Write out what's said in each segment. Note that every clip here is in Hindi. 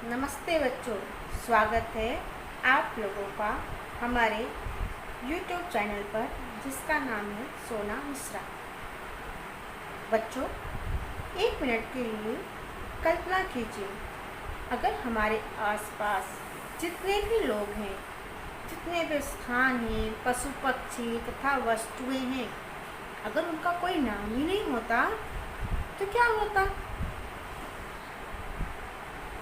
नमस्ते बच्चों, स्वागत है आप लोगों का हमारे YouTube चैनल पर जिसका नाम है सोना मिश्रा। बच्चों, 1 मिनट के लिए कल्पना कीजिए, अगर हमारे आसपास जितने भी लोग हैं, जितने भी स्थान हैं, पशु पक्षी तथा वस्तुएं हैं, अगर उनका कोई नाम ही नहीं होता तो क्या होता?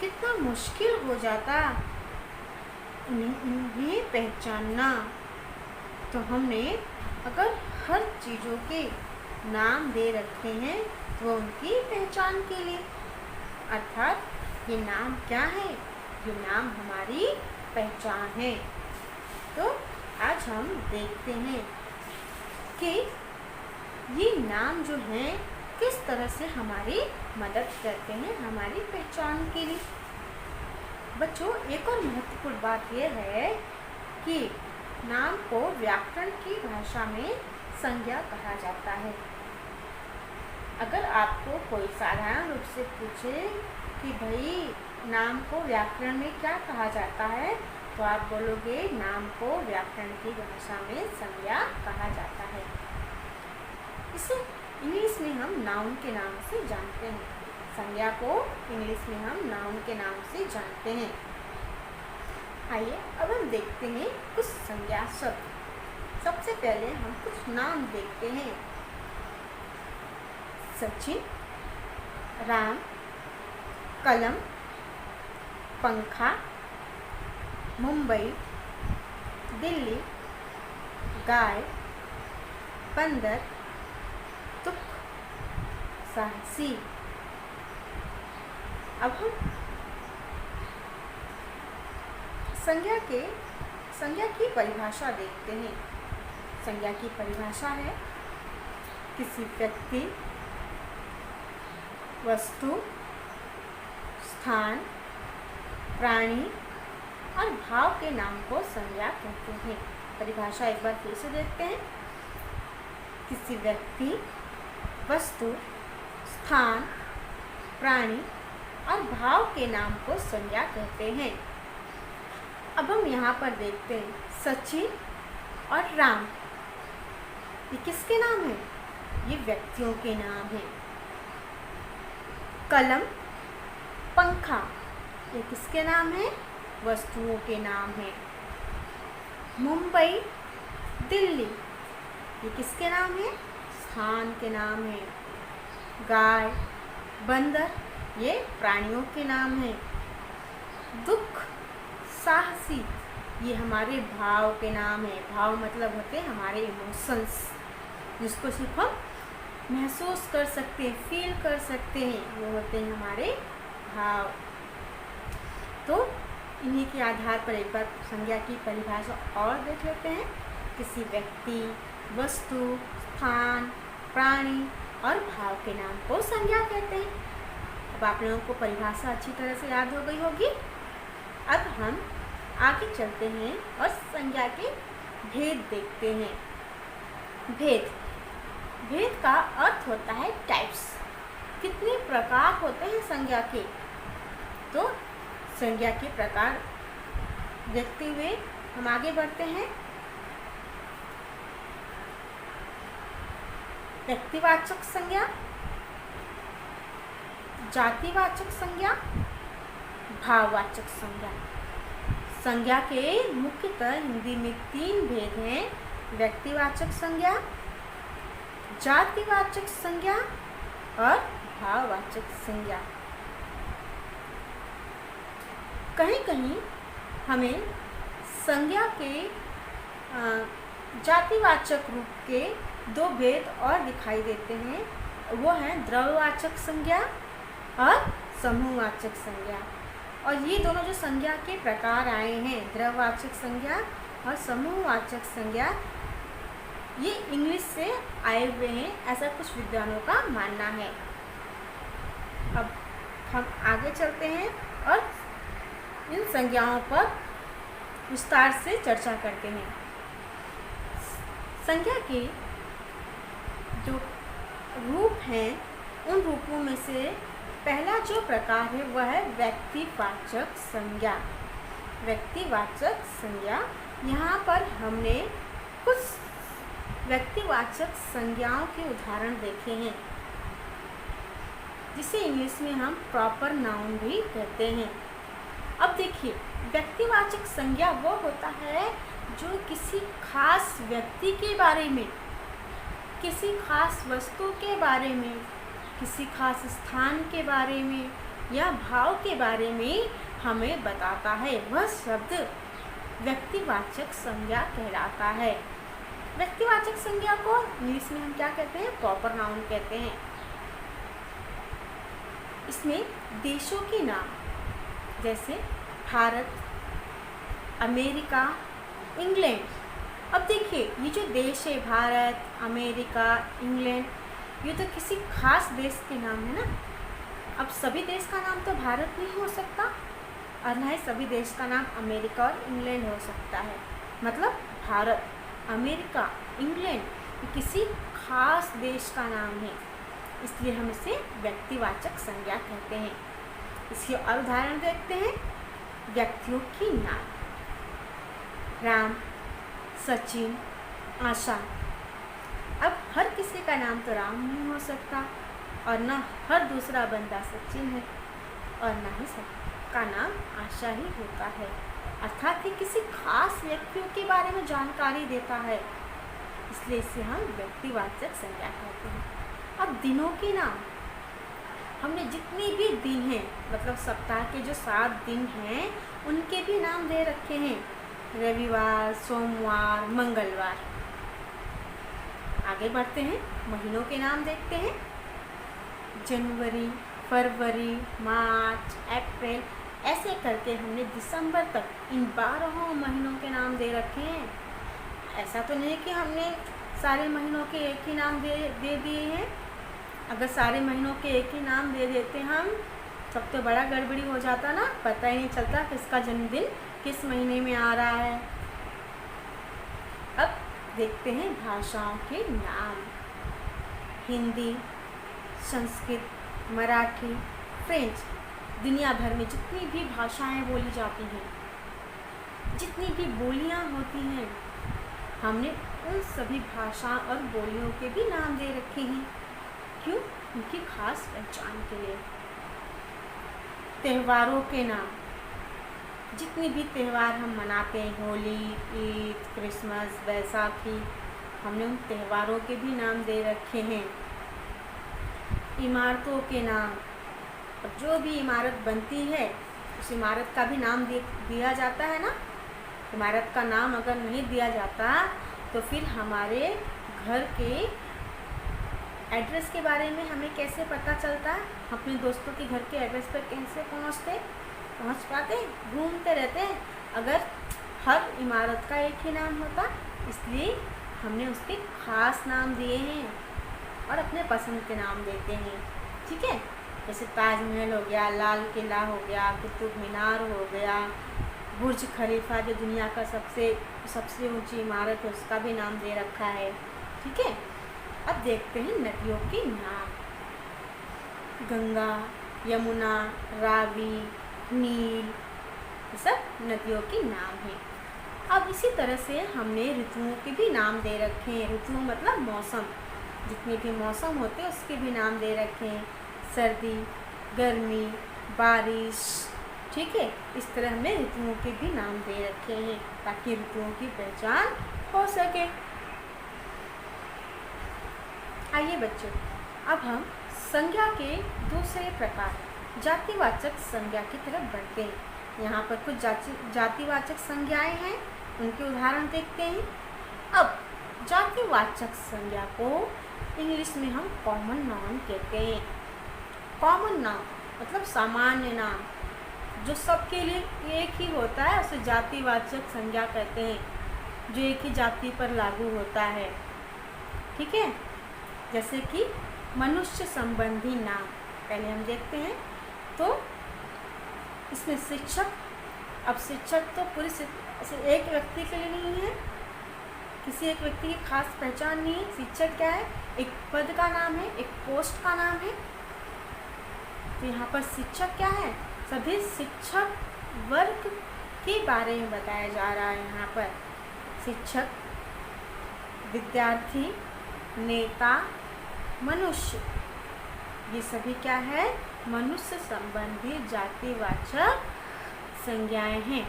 कितना मुश्किल हो जाता उन्हें पहचानना। तो हमने अगर हर चीज़ों के नाम दे रखे हैं वो उनकी पहचान के लिए, अर्थात ये नाम क्या है? ये नाम हमारी पहचान है। तो आज हम देखते हैं कि ये नाम जो हैं किस तरह से हमारी मदद करते हैं हमारी पहचान के लिए। बच्चों, एक और महत्वपूर्ण बात यह है कि नाम को व्याकरण की भाषा में संज्ञा कहा जाता है। अगर आपको कोई साधारण रूप से पूछे कि भाई नाम को व्याकरण में क्या कहा जाता है, तो आप बोलोगे नाम को व्याकरण की भाषा में संज्ञा कहा जाता है। इसे इंग्लिश में हम नाउन के नाम से जानते हैं। संज्ञा को इंग्लिश में हम नाउन के नाम से जानते हैं। आइए अब हम देखते हैं कुछ संज्ञा शब्द। सबसे पहले हम कुछ नाम देखते हैं। सचिन, राम, कलम, पंखा, मुंबई, दिल्ली, गाय, बंदर, दुख, साहसी। अब हम संज्ञा की परिभाषा देखते हैं। संज्ञा की परिभाषा है किसी व्यक्ति, वस्तु, स्थान, प्राणी और भाव के नाम को संज्ञा कहते हैं। परिभाषा एक बार फिर से देखते हैं। किसी व्यक्ति, वस्तु, स्थान, प्राणी और भाव के नाम को संज्ञा कहते हैं। अब हम यहाँ पर देखते हैं सचिन और राम, ये किसके नाम हैं? ये व्यक्तियों के नाम हैं। कलम, पंखा, ये किसके नाम हैं? वस्तुओं के नाम हैं। मुंबई, दिल्ली, ये किसके नाम हैं? स्थान के नाम हैं। गाय, बंदर, ये प्राणियों के नाम हैं। दुख, साहसी, ये हमारे भाव के नाम हैं। भाव मतलब होते हैं हमारे इमोशंस, जिसको सिर्फ हम महसूस कर सकते हैं, फील कर सकते हैं, वो होते हैं हमारे भाव। तो इन्हीं के आधार पर एक बार संज्ञा की परिभाषा और देख लेते हैं। किसी व्यक्ति, वस्तु, स्थान, प्राणी और भाव के नाम को संज्ञा कहते हैं। अब आप लोगों को परिभाषा अच्छी तरह से याद हो गई होगी। अब हम आगे चलते हैं और संज्ञा के भेद देखते हैं। भेद का अर्थ होता है टाइप्स। कितने प्रकार होते हैं संज्ञा के? तो संज्ञा के प्रकार देखते हुए हम आगे बढ़ते हैं। व्यक्तिवाचक संज्ञा, जातिवाचक संज्ञा, भाववाचक संज्ञा। संज्ञा के मुख्यतः हिंदी में 3 भेद हैं। व्यक्तिवाचक संज्ञा, जातिवाचक संज्ञा और भाववाचक संज्ञा। कहीं कहीं हमें संज्ञा के जातिवाचक रूप के 2 भेद और दिखाई देते हैं। वो हैं द्रव्यवाचक संज्ञा और समूहवाचक संज्ञा। और ये दोनों जो संज्ञा के प्रकार आए हैं, द्रव्यवाचक संज्ञा और समूहवाचक संज्ञा, ये इंग्लिश से आए हुए हैं, ऐसा कुछ विद्वानों का मानना है। अब हम आगे चलते हैं और इन संज्ञाओं पर विस्तार से चर्चा करते हैं। संज्ञा के जो रूप हैं, उन रूपों में से पहला जो प्रकार है वह है व्यक्तिवाचक संज्ञा। व्यक्तिवाचक संज्ञा, यहाँ पर हमने कुछ व्यक्तिवाचक संज्ञाओं के उदाहरण देखे हैं, जिसे इंग्लिश में हम प्रॉपर नाउन भी कहते हैं। अब देखिए, व्यक्तिवाचक संज्ञा वो होता है जो किसी खास व्यक्ति के बारे में, किसी खास वस्तु के बारे में, किसी खास स्थान के बारे में या भाव के बारे में हमें बताता है। वह शब्द व्यक्तिवाचक संज्ञा कहलाता है। व्यक्तिवाचक संज्ञा को इंग्लिश में हम क्या कहते हैं? प्रॉपर नाउन कहते हैं। इसमें देशों के नाम जैसे भारत, अमेरिका, इंग्लैंड। अब देखिए, ये जो देश है भारत, अमेरिका, इंग्लैंड, ये तो किसी खास देश के नाम है ना। अब सभी देश का नाम तो भारत नहीं हो सकता और ना ही सभी देश का नाम अमेरिका और इंग्लैंड हो सकता है। मतलब भारत, अमेरिका, इंग्लैंड ये किसी खास देश का नाम है, इसलिए हम इसे व्यक्तिवाचक संज्ञा कहते हैं। इसके और उदाहरण देखते हैं। व्यक्तियों की नाम, राम, सचिन, आशा। अब हर किसी का नाम तो राम नहीं हो सकता और न हर दूसरा बंदा सचिन है और न ही सबका नाम आशा ही होता है। अर्थात ये किसी खास व्यक्तियों के बारे में जानकारी देता है, इसलिए इसे हम व्यक्तिवाचक संज्ञा कहते हैं। अब दिनों के नाम, हमने जितने भी दिन हैं, मतलब सप्ताह के जो 7 दिन हैं उनके भी नाम दे रखे हैं। रविवार, सोमवार, मंगलवार। आगे बढ़ते हैं, महीनों के नाम देखते हैं। जनवरी, फरवरी, मार्च, अप्रैल, ऐसे करके हमने दिसंबर तक इन 12 महीनों के नाम दे रखे हैं। ऐसा तो नहीं कि हमने सारे महीनों के एक ही नाम दे दिए हैं। अगर सारे महीनों के एक ही नाम दे देते हम, तब तो बड़ा गड़बड़ी हो जाता ना, पता ही नहीं चलता किसका जन्मदिन किस महीने में आ रहा है। अब देखते हैं भाषाओं के नाम। हिंदी, संस्कृत, मराठी, फ्रेंच। दुनिया भर में जितनी भी भाषाएं बोली जाती हैं, जितनी भी बोलियां होती हैं, हमने उन सभी भाषा और बोलियों के भी नाम दे रखे हैं। क्यों? उनकी खास पहचान के लिए। त्योहारों के नाम, जितने भी त्यौहार हम मनाते हैं, होली, ईद, क्रिसमस, बैसाखी, हमने उन त्योहारों के भी नाम दे रखे हैं। इमारतों के नाम, जो भी इमारत बनती है उस इमारत का भी नाम दिया जाता है ना। इमारत का नाम अगर नहीं दिया जाता तो फिर हमारे घर के एड्रेस के बारे में हमें कैसे पता चलता? अपने दोस्तों के घर के एड्रेस पर कैसे पहुंच पाते? घूमते रहते हैं। अगर हर इमारत का एक ही नाम होता, इसलिए हमने उसके खास नाम दिए हैं और अपने पसंद के नाम देते हैं। ठीक है, जैसे ताजमहल हो गया, लाल किला हो गया, कुतुब मीनार हो गया, बुर्ज खलीफा जो दुनिया का सबसे ऊंची इमारत है उसका भी नाम दे रखा है। ठीक है, अब देखते हैं नदियों के नाम। गंगा, यमुना, रावी, नील, ये सब नदियों के नाम हैं। अब इसी तरह से हमने ऋतुओं के भी नाम दे रखे हैं। ऋतु मतलब मौसम, जितने भी मौसम होते हैं उसके भी नाम दे रखे हैं। सर्दी, गर्मी, बारिश। ठीक है, इस तरह हमने ऋतुओं के भी नाम दे रखे हैं ताकि ऋतुओं की पहचान हो सके। आइए बच्चों, अब हम संज्ञा के दूसरे प्रकार जातिवाचक संज्ञा की तरफ बढ़ते हैं। यहाँ पर कुछ जातिवाचक संज्ञाएं हैं, उनके उदाहरण देखते हैं। अब जातिवाचक संज्ञा को इंग्लिश में हम कॉमन नाउन कहते हैं। कॉमन नाउन मतलब सामान्य नाम, जो सबके लिए एक ही होता है, उसे जातिवाचक संज्ञा कहते हैं, जो एक ही जाति पर लागू होता है। ठीक है, जैसे कि मनुष्य संबंधी नाम पहले हम देखते हैं। तो इसमें शिक्षक, अब शिक्षक तो पूरी एक व्यक्ति के लिए नहीं है, किसी एक व्यक्ति की खास पहचान नहीं है। शिक्षक क्या है? एक पद का नाम है, एक पोस्ट का नाम है। तो यहाँ पर शिक्षक क्या है, सभी शिक्षक वर्ग के बारे में बताया जा रहा है। यहाँ पर शिक्षक, विद्यार्थी, नेता, मनुष्य, ये सभी क्या है, मनुष्य संबंधी जातिवाचक संज्ञाएं हैं।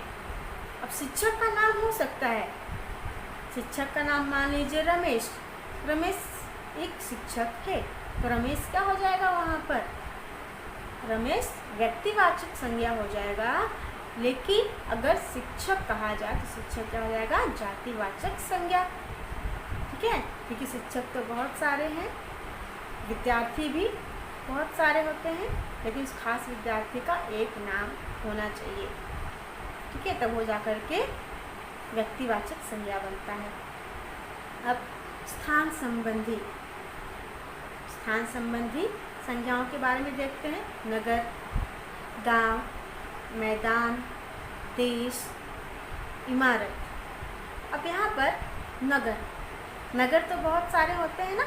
अब शिक्षक का नाम हो सकता है, शिक्षक का नाम मान लीजिए रमेश। रमेश एक शिक्षक है, तो रमेश क्या हो जाएगा वहाँ पर, रमेश व्यक्तिवाचक संज्ञा हो जाएगा। लेकिन अगर शिक्षक कहा जाए तो शिक्षक क्या हो जाएगा, जातिवाचक संज्ञा। ठीक है, क्योंकि शिक्षक तो बहुत सारे हैं, विद्यार्थी भी बहुत सारे होते हैं, लेकिन उस खास विद्यार्थी का एक नाम होना चाहिए। ठीक है, तब हो जा कर के व्यक्तिवाचक संज्ञा बनता है। अब स्थान संबंधी संज्ञाओं के बारे में देखते हैं। नगर, गांव, मैदान, देश, इमारत। अब यहाँ पर नगर तो बहुत सारे होते हैं ना।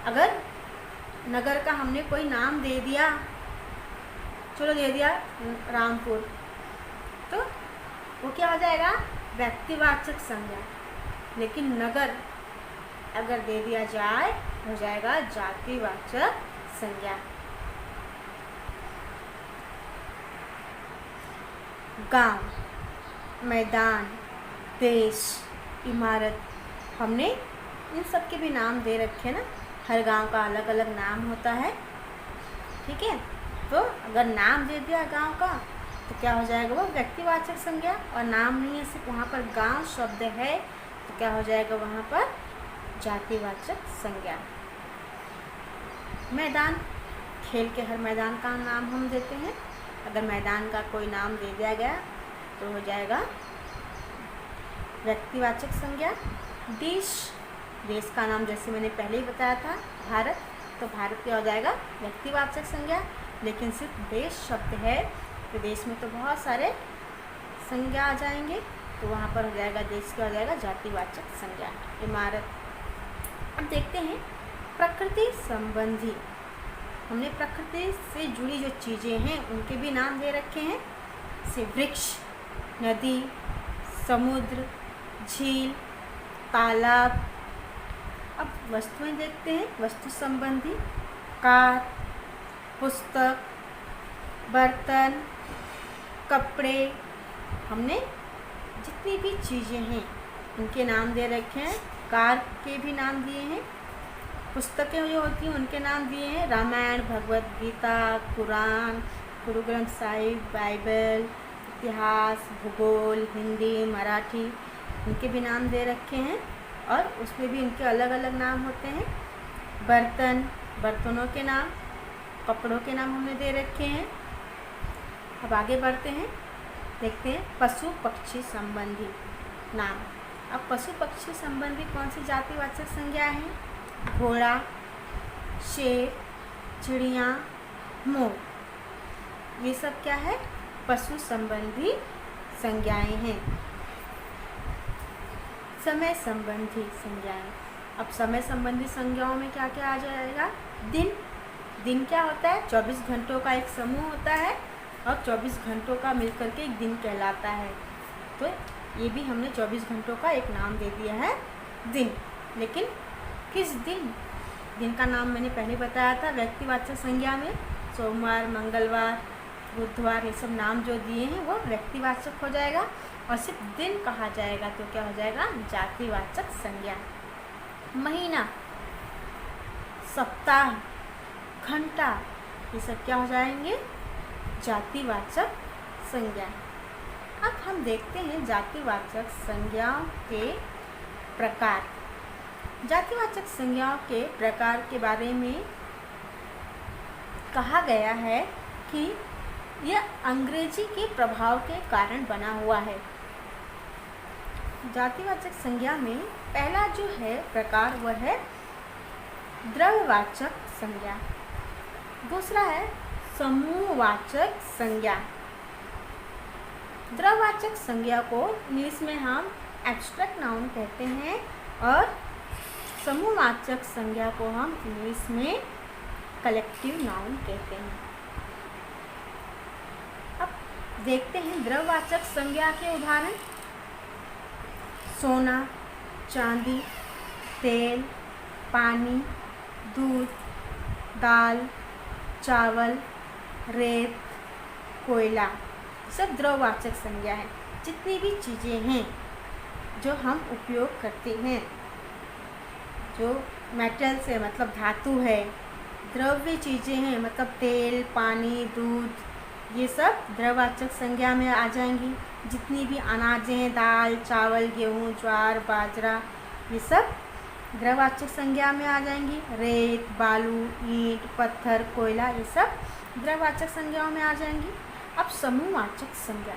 अगर नगर का हमने कोई नाम दे दिया, चलो दे दिया रामपुर, तो वो क्या हो जाएगा, व्यक्तिवाचक संज्ञा। लेकिन नगर अगर दे दिया जाए हो जाएगा जातिवाचक संज्ञा। गांव, मैदान, देश, इमारत, हमने इन सब के भी नाम दे रखे ना। हर गांव का अलग अलग नाम होता है। ठीक है, तो अगर नाम दे दिया गांव का तो क्या हो जाएगा, वो व्यक्तिवाचक संज्ञा। और नाम नहीं है, सिर्फ वहाँ पर गांव शब्द है, तो क्या हो जाएगा वहाँ पर जातिवाचक संज्ञा। मैदान, खेल के हर मैदान का नाम हम देते हैं। अगर मैदान का कोई नाम दे दिया गया तो हो जाएगा व्यक्तिवाचक संज्ञा। देश का नाम जैसे मैंने पहले ही बताया था भारत, तो भारत क्या हो जाएगा, व्यक्तिवाचक संज्ञा। लेकिन सिर्फ देश शब्द है, तो देश में तो बहुत सारे संज्ञा आ जाएंगे, तो वहाँ पर हो जाएगा देश क्या हो जाएगा, जातिवाचक संज्ञा। इमारत। अब देखते हैं प्रकृति संबंधी। हमने प्रकृति से जुड़ी जो चीज़ें हैं उनके भी नाम दे रखे हैं, जैसे वृक्ष, नदी, समुद्र, झील, तालाब। अब वस्तुएं देखते हैं, वस्तु संबंधी। कार, पुस्तक, बर्तन, कपड़े। हमने जितनी भी चीज़ें हैं उनके नाम दे रखे हैं। कार के भी नाम दिए हैं। पुस्तकें जो होती हैं उनके नाम दिए हैं, रामायण, भगवत गीता, कुरान, गुरु ग्रंथ साहिब, बाइबल, इतिहास, भूगोल, हिंदी, मराठी, उनके भी नाम दे रखे हैं। और उसमें भी इनके अलग अलग नाम होते हैं। बर्तनों के नाम, कपड़ों के नाम हमने दे रखे हैं। अब आगे बढ़ते हैं, देखते हैं पशु पक्षी संबंधी नाम। अब पशु पक्षी संबंधी कौन सी जातिवाचक संज्ञा हैं? घोड़ा, शेर, चिड़िया, मोर, ये सब क्या है, पशु संबंधी संज्ञाएं हैं। समय संबंधी संज्ञाएं। अब समय संबंधी संज्ञाओं में क्या क्या आ जाएगा? दिन क्या होता है? 24 घंटों का एक समूह होता है और 24 घंटों का मिलकर के एक दिन कहलाता है। तो ये भी हमने 24 घंटों का एक नाम दे दिया है, दिन। लेकिन किस दिन का नाम मैंने पहले बताया था व्यक्तिवाचक संज्ञा में। सोमवार, मंगलवार, बुधवार, ये सब नाम जो दिए हैं वो व्यक्तिवाचक हो जाएगा। और सिर्फ दिन कहा जाएगा तो क्या हो जाएगा? जातिवाचक संज्ञा। महीना, सप्ताह, घंटा, ये सब क्या हो जाएंगे? जातिवाचक संज्ञा। अब हम देखते हैं जातिवाचक संज्ञाओं के प्रकार। जातिवाचक संज्ञाओं के प्रकार के बारे में कहा गया है कि यह अंग्रेजी के प्रभाव के कारण बना हुआ है। जातिवाचक संज्ञा में पहला जो है प्रकार वह है द्रव्यवाचक संज्ञा। दूसरा है समूहवाचक संज्ञा। द्रव्यवाचक संज्ञा को इंग्लिश में हम एब्स्ट्रैक्ट नाउन कहते हैं और समूहवाचक संज्ञा को हम इंग्लिश में कलेक्टिव नाउन कहते हैं। अब देखते हैं द्रववाचक संज्ञा के उदाहरण। सोना, चांदी, तेल, पानी, दूध, दाल, चावल, रेत, कोयला, सब द्रववाचक संज्ञा है। जितनी भी चीज़ें हैं जो हम उपयोग करते हैं, जो मेटल से मतलब धातु है, द्रव्य चीज़ें हैं मतलब तेल, पानी, दूध, ये सब द्रववाचक संज्ञा में आ जाएंगी। जितनी भी अनाजें हैं, दाल, चावल, गेहूँ, ज्वार, बाजरा, ये सब द्रववाचक संज्ञा में आ जाएंगी। रेत, बालू, ईंट, पत्थर, कोयला, ये सब द्रववाचक संज्ञाओं में आ जाएंगी। अब समूहवाचक संज्ञा।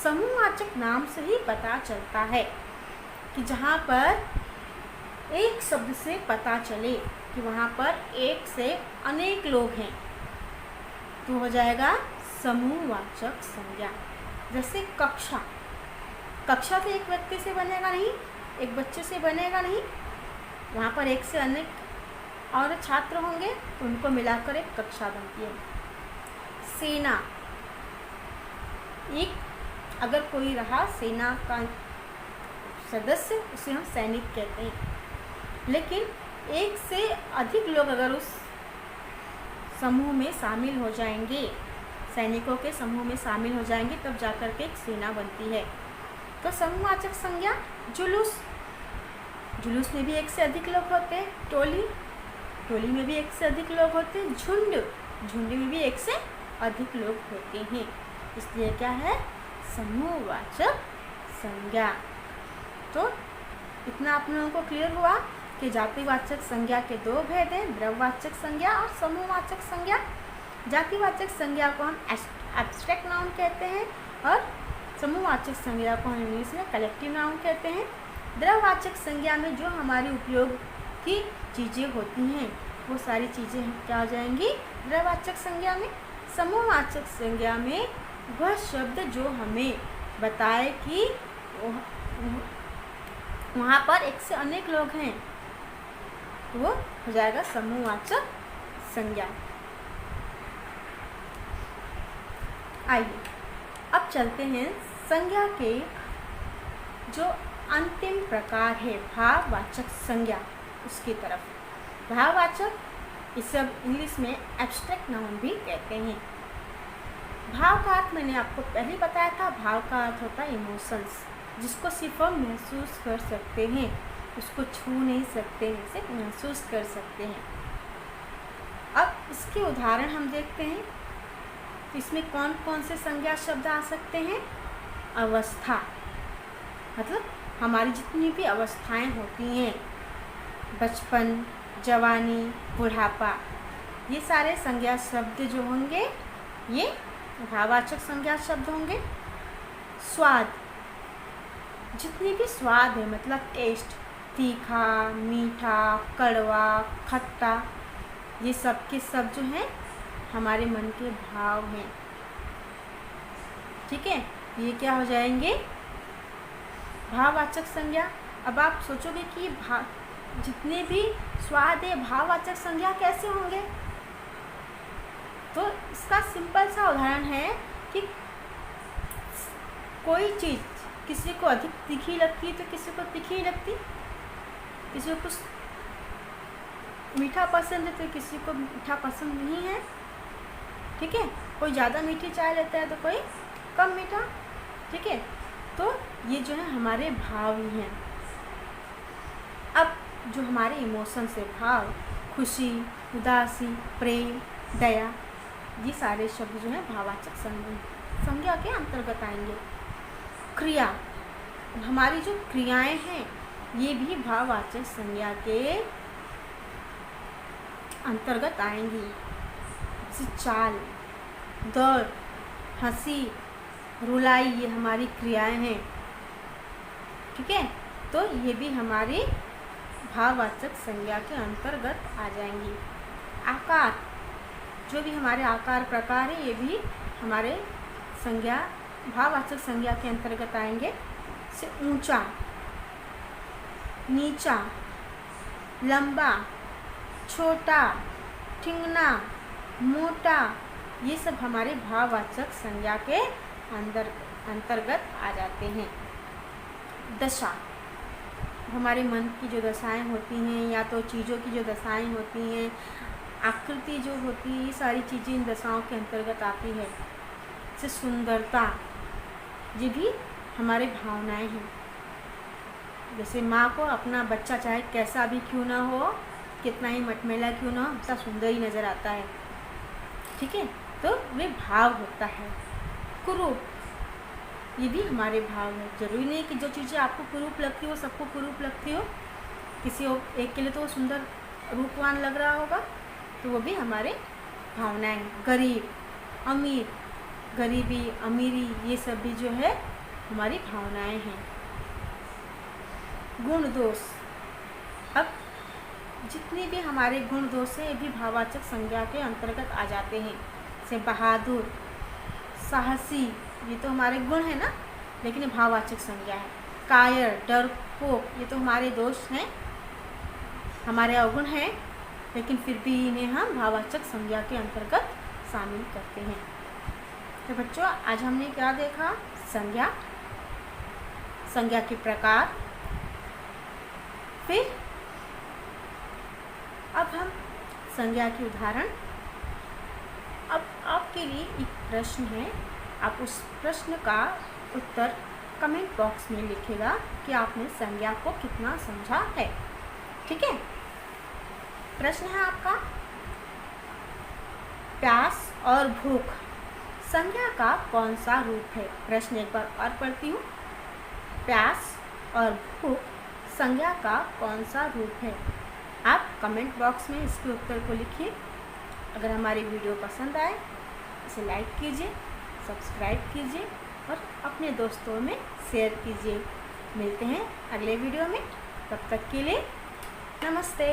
समूहवाचक नाम से ही पता चलता है कि जहाँ पर एक शब्द से पता चले कि वहाँ पर एक से अनेक लोग हैं, तो हो जाएगा समूहवाचक संज्ञा। जैसे कक्षा, कक्षा तो एक व्यक्ति से बनेगा नहीं, एक बच्चे से बनेगा नहीं, वहाँ पर एक से अनेक और छात्र होंगे, उनको मिलाकर एक कक्षा बनती है। सेना, एक अगर कोई रहा सेना का सदस्य, उसे हम सैनिक कहते हैं। लेकिन एक से अधिक लोग अगर उस समूह में शामिल हो जाएंगे, सैनिकों के समूह में शामिल हो जाएंगे, तब जाकर के एक सेना बनती है। तो समूहवाचक संज्ञा जुलूस, जुलूस में भी एक से अधिक लोग होते हैं। टोली, टोली में भी एक से अधिक लोग होते हैं। झुंड, झुंड में भी एक से अधिक लोग होते हैं। इसलिए क्या है? समूहवाचक संज्ञा। तो इतना आप लोगों को क्लियर हुआ कि जातिवाचक संज्ञा के दो भेद हैं, द्रववाचक संज्ञा और समूहवाचक संज्ञा। जातिवाचक संज्ञा को हम एब्स्ट्रैक्ट नाउन कहते हैं और समूहवाचक संज्ञा को हम इंग्लिश में कलेक्टिव नाउन कहते हैं। द्रववाचक संज्ञा में जो हमारी उपयोग की चीज़ें होती हैं, वो सारी चीज़ें क्या हो जाएंगी? द्रववाचक संज्ञा में। समूहवाचक संज्ञा में वह शब्द जो हमें बताए कि वहाँ पर एक से अनेक लोग हैं, तो वो हो जाएगा समूहवाचक संज्ञा। आइए अब चलते हैं संज्ञा के जो अंतिम प्रकार है भाववाचक संज्ञा, उसकी तरफ। भाववाचक, इसे अब इंग्लिश में एब्स्ट्रैक्ट नाउन भी कहते हैं। भाव का अर्थ मैंने आपको पहले बताया था, भाव का अर्थ होता है इमोशंस, जिसको सिर्फ हम महसूस कर सकते हैं, उसको छू नहीं सकते हैं, सिर्फ महसूस कर सकते हैं। अब इसके उदाहरण हम देखते हैं। तो इसमें कौन कौन से संज्ञा शब्द आ सकते हैं? अवस्था, मतलब हमारी जितनी भी अवस्थाएं होती हैं, बचपन, जवानी, बुढ़ापा, ये सारे संज्ञा शब्द जो होंगे ये भाववाचक संज्ञा शब्द होंगे। स्वाद, जितनी भी स्वाद है मतलब टेस्ट, तीखा, मीठा, कड़वा, खट्टा, ये सब के सब जो हैं हमारे मन के भाव हैं। ठीक है, ये क्या हो जाएंगे? भाववाचक संज्ञा। अब आप सोचोगे कि जितने भी स्वाद है भाववाचक संज्ञा कैसे होंगे? तो इसका सिंपल सा उदाहरण है कि कोई चीज़ किसी को अधिक तीखी लगती है तो किसी को तीखी नहीं लगती, किसी को कुछ मीठा पसंद है तो किसी को मीठा पसंद नहीं है। ठीक है, कोई ज़्यादा मीठी चाय लेता है तो कोई कम मीठा। ठीक है, तो ये जो है हमारे भाव ही हैं। अब जो हमारे इमोशंस है, भाव, खुशी, उदासी, प्रेम, दया, ये सारे शब्द जो हैं भाववाचक संज्ञा के अंतर्गत आएंगे। क्रिया, हमारी जो क्रियाएं हैं ये भी भाववाचक संज्ञा के अंतर्गत आएंगी। जैसे चाल, दौड़, हंसी, रुलाई, ये हमारी क्रियाएं हैं। ठीक है, तो ये भी हमारी भाववाचक संज्ञा के अंतर्गत आ जाएंगी। आकार, जो भी हमारे आकार प्रकार है ये भी हमारे संज्ञा भाववाचक संज्ञा के अंतर्गत आएंगे। जैसे ऊंचा, नीचा, लंबा, छोटा, ठिंगना, मोटा, ये सब हमारे भाववाचक संज्ञा के अंतर्गत आ जाते हैं। दशा, हमारे मन की जो दशाएं होती हैं या तो चीज़ों की जो दशाएं होती हैं, आकृति जो होती है, ये सारी चीज़ें इन दशाओं के अंतर्गत आती है। जैसे सुंदरता, ये भी हमारे भावनाएं हैं। जैसे माँ को अपना बच्चा चाहे कैसा भी क्यों ना हो, कितना ही मटमैला क्यों ना हो, हमेशा सुंदर ही नज़र आता है। ठीक है, तो वे भाव होता है। कुरूप, ये भी हमारे भाव है। जरूरी नहीं कि जो चीज़ें आपको कुरूप लगती हो सबको कुरूप लगती हो, किसी एक के लिए तो वो सुंदर रूपवान लग रहा होगा, तो वो भी हमारे भावनाएं हैं। गरीब, अमीर, गरीबी, अमीरी, ये सब भी जो है हमारी भावनाएं हैं। गुण दोष, अब जितने भी हमारे गुण दोष हैं ये भी भाववाचक संज्ञा के अंतर्गत आ जाते हैं। जैसे बहादुर, साहसी, ये तो हमारे गुण है ना, लेकिन ये भाववाचक संज्ञा है। कायर, डरपोक, ये तो हमारे दोष हैं, हमारे अवगुण हैं, लेकिन फिर भी इन्हें हम भाववाचक संज्ञा के अंतर्गत शामिल करते हैं। तो बच्चों, आज हमने क्या देखा? संज्ञा, संज्ञा के प्रकार। फिर अब हम संज्ञा के उदाहरण। अब आपके लिए एक प्रश्न है, आप उस प्रश्न का उत्तर कमेंट बॉक्स में लिखिएगा कि आपने संज्ञा को कितना समझा है। ठीक है, प्रश्न है आपका, प्यास और भूख संज्ञा का कौन सा रूप है? प्रश्न एक बार और पढ़ती हूँ। प्यास और भूख संज्ञा का कौन सा रूप है? आप कमेंट बॉक्स में इसके उत्तर को लिखिए। अगर हमारी वीडियो पसंद आए इसे लाइक कीजिए, सब्सक्राइब कीजिए और अपने दोस्तों में शेयर कीजिए। मिलते हैं अगले वीडियो में, तब तक के लिए नमस्ते।